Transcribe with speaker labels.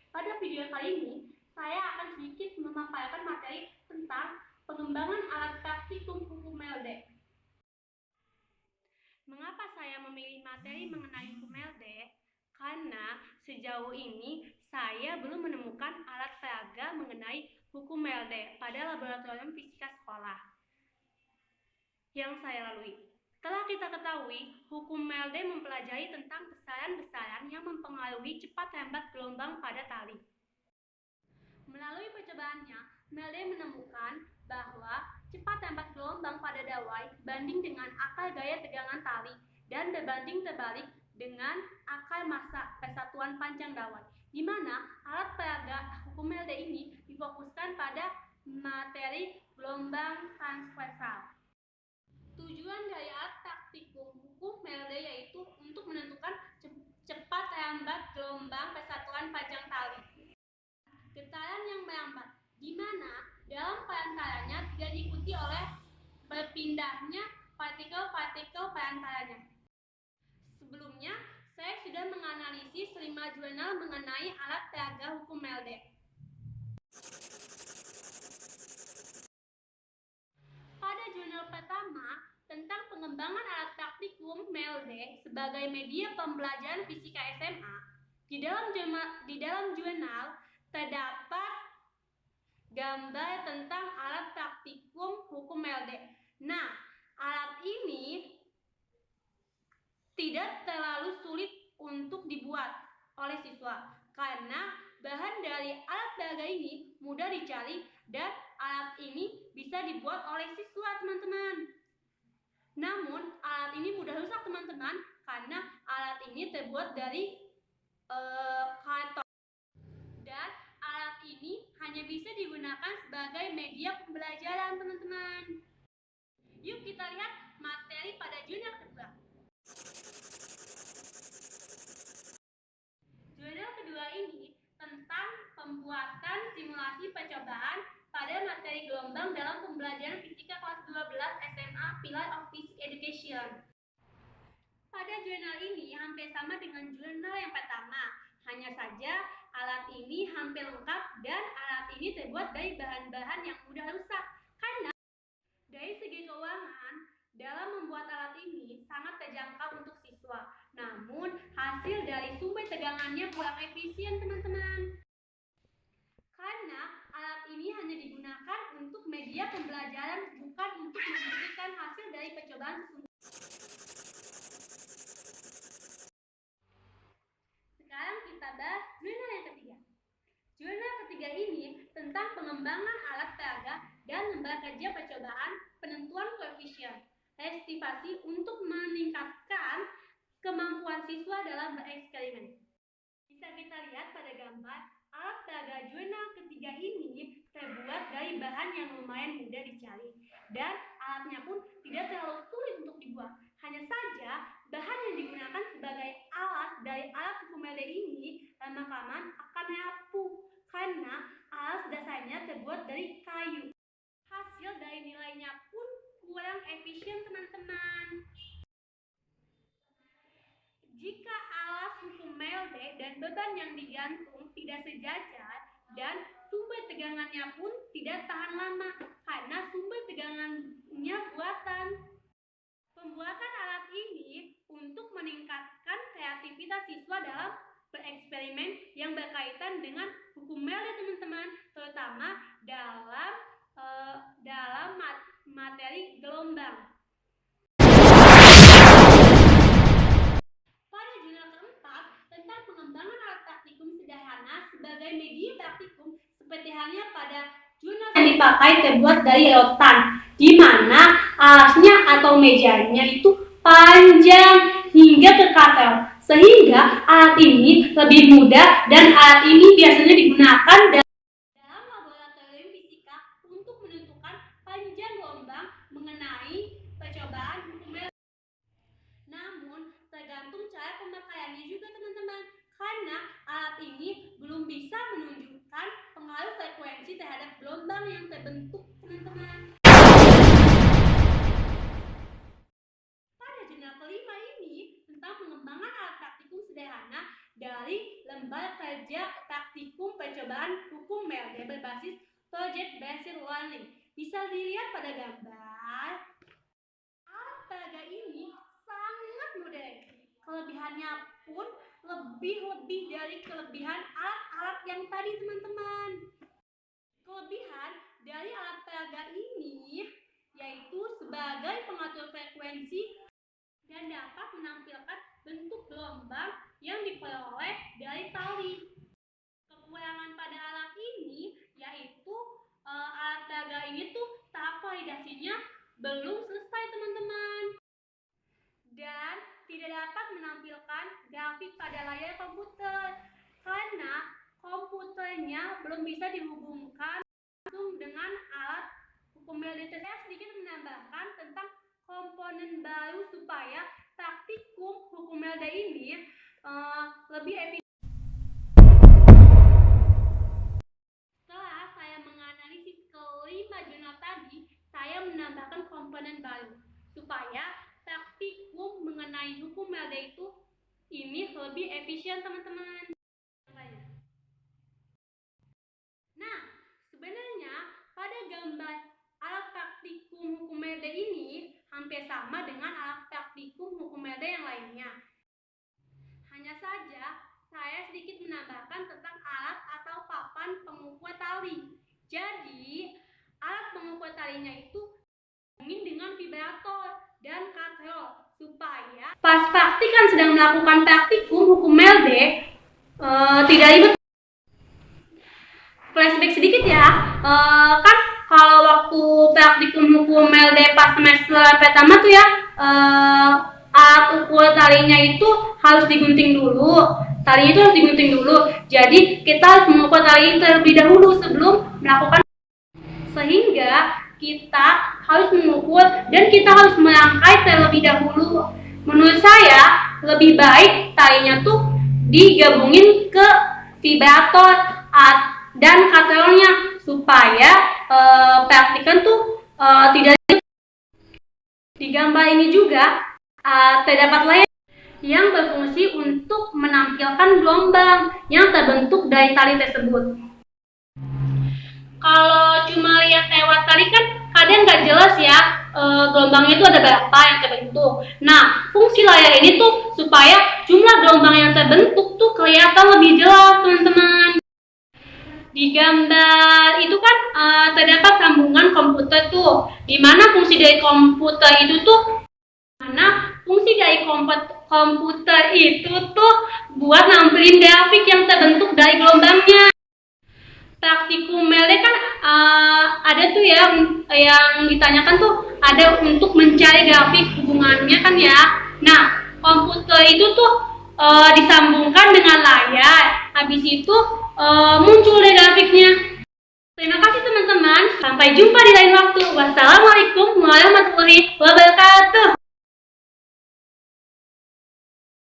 Speaker 1: Pada video kali ini, saya akan sedikit memaparkan materi tentang pengembangan alat praktikum hukum LD. Mengapa saya memilih materi mengenai hukum LD? Karena sejauh ini saya belum menemukan alat peraga mengenai hukum LD pada laboratorium fisika sekolah yang saya lalui. Telah kita ketahui, hukum LD mempelajari tentang besaran-besaran yang mempengaruhi cepat lambat gelombang pada tali. Melalui percobaannya, LD menemukan bahwa cepat lambat gelombang pada dawai sebanding dengan akar gaya tegangan tali dan berbanding terbalik dengan akar massa persatuan panjang dawai, di mana alat peraga hukum LD ini difokuskan pada materi gelombang transversal. Tujuan dari alat praktikum hukum LD yaitu untuk menentukan cepat lambat gelombang persatuan panjang tali. Getaran yang melambat, di mana dalam perantaranya tidak diikuti oleh berpindahnya partikel-partikel perantaranya. Sebelumnya, saya sudah menganalisis 5 jurnal mengenai alat peraga hukum LD. Pada jurnal pertama, tentang pengembangan alat praktikum LD sebagai media pembelajaran fisika SMA, di dalam jurnal terdapat gambar tentang alat praktikum hukum LD. Nah, alat ini tidak terlalu sulit untuk dibuat oleh siswa karena bahan dari alat peraga ini mudah dicari dan alat ini bisa dibuat oleh siswa, teman-teman. Namun, alat ini mudah rusak, teman-teman, karena alat ini terbuat dari karton. Dan alat ini hanya bisa digunakan sebagai media pembelajaran, teman-teman. Yuk kita lihat materi pada jurnal kedua. Jurnal kedua ini tentang pembuatan simulasi percobaan pada materi gelombang dalam pembelajaran fisika kelas 12 SMA Pillar of Physics Education. Pada jurnal ini hampir sama dengan jurnal yang pertama, hanya saja alat ini hampir lengkap dan alat ini terbuat dari bahan-bahan yang mudah rusak. Karena dari segi keuangan, dalam membuat alat ini sangat terjangkau untuk siswa. Namun, hasil dari sumber tegangannya kurang efisien, teman-teman. Karena alat ini hanya digunakan untuk media pembelajaran, bukan untuk membuktikan hasil dari percobaan sesungguhnya. Sekarang kita bahas jurnal yang ketiga. Jurnal ketiga ini tentang pengembangan alat peraga dan lembar kerja percobaan penentuan koefisien restivasi untuk meningkatkan kemampuan siswa dalam bereksperimen. Bisa kita lihat pada gambar, alat peraga jurnal ketiga ini terbuat dari bahan yang lumayan mudah dicari dan alatnya pun tidak terlalu sulit untuk dibuat. Hanya saja bahan yang digunakan sebagai alat dari alat hukum LD ini lama-kelamaan akan rapuh karena alat dasarnya terbuat dari kayu. Hasil dari nilainya pun kurang efisien, teman-teman. Jika alat hukum LD dan beban yang digantung tidak sejajar dan sumber tegangannya pun tidak tahan lama karena sumber tegangannya buatan. Pembuatan alat ini untuk meningkatkan kreativitas siswa dalam bereksperimen yang berkaitan dengan hukum LD, teman-teman, terutama dalam materi gelombang. Pada jurnal keempat tentang pengembangan alat praktikum sederhana sebagai media praktikum, seperti halnya pada jurnal yang dipakai terbuat dari rotan, di mana alasnya atau mejanya itu panjang hingga ke katel, sehingga alat ini lebih mudah dan alat ini biasanya digunakan dalam laboratorium fisika untuk menentukan panjang gelombang mengenai percobaan hukum LD. Namun, tergantung cara pemakaiannya juga, teman-teman, karena alat ini belum bisa menunjukkan pengaruh frekuensi terhadap gelombang yang terbentuk, teman-teman. Pada jurnal kelima ini tentang pengembangan alat praktikum sederhana dari gambar kerja praktikum percobaan hukum MELDE berbasis Project Based Learning. Bisa dilihat pada gambar. Alat peraga ini sangat modern. Kelebihannya pun lebih dari kelebihan alat-alat yang tadi, teman-teman. Kelebihan dari alat peraga ini yaitu sebagai pengatur frekuensi dan dapat menampilkan bentuk gelombang yang diperoleh dari tali. Kekurangan pada alat ini yaitu alat peraga ini tahap validasinya belum selesai, teman-teman, dan tidak dapat menampilkan grafik pada layar komputer karena komputernya belum bisa dihubungkan langsung dengan alat hukum MELDE. Saya sedikit menambahkan tentang komponen baru supaya praktikum hukum MELDE ini lebih efisien. Setelah saya menganalisis kelima jurnal tadi, saya menambahkan komponen baru supaya praktikum mengenai hukum MELDE ini lebih efisien, teman-teman. Nah, sebenarnya pada gambar alat praktikum hukum MELDE ini hampir sama dengan alat praktikum hukum MELDE yang lainnya. Hanya saja saya sedikit menambahkan tentang alat atau papan pengukur tali. Jadi, alat pengukur talinya dihubungin dengan vibrator dan katrol supaya pas praktikan sedang melakukan praktikum hukum MELDE tidak ribet. Flashback sedikit ya, kan kalau waktu praktikum hukum MELDE pas semester pertama ya, alat ukur talinya harus digunting dulu. Talinya harus digunting dulu. Jadi kita harus mengukur tali terlebih dahulu sebelum melakukan, sehingga kita harus mengukur dan kita harus merangkai terlebih dahulu. Menurut saya lebih baik talinya digabungin ke vibrator dan katrolnya supaya praktikan tidak. Di gambar ini juga terdapat layar yang berfungsi untuk menampilkan gelombang yang terbentuk dari tali tersebut. Kalau cuma lihat lewat tali kan kadang nggak jelas ya gelombangnya ada berapa yang terbentuk. Nah, fungsi layar ini supaya jumlah gelombang yang terbentuk kelihatan lebih jelas, teman-teman. Di gambar itu kan terdapat sambungan komputer di mana fungsi dari komputer buat nampilin grafik yang terbentuk dari gelombangnya. Praktikum MELDE kan ada yang ditanyakan ada untuk mencari grafik hubungannya kan ya. Nah, komputer itu disambungkan dengan layar. Habis itu muncul deh grafiknya. Terima kasih, teman-teman. Sampai jumpa di lain waktu. Wassalamualaikum warahmatullahi wabarakatuh.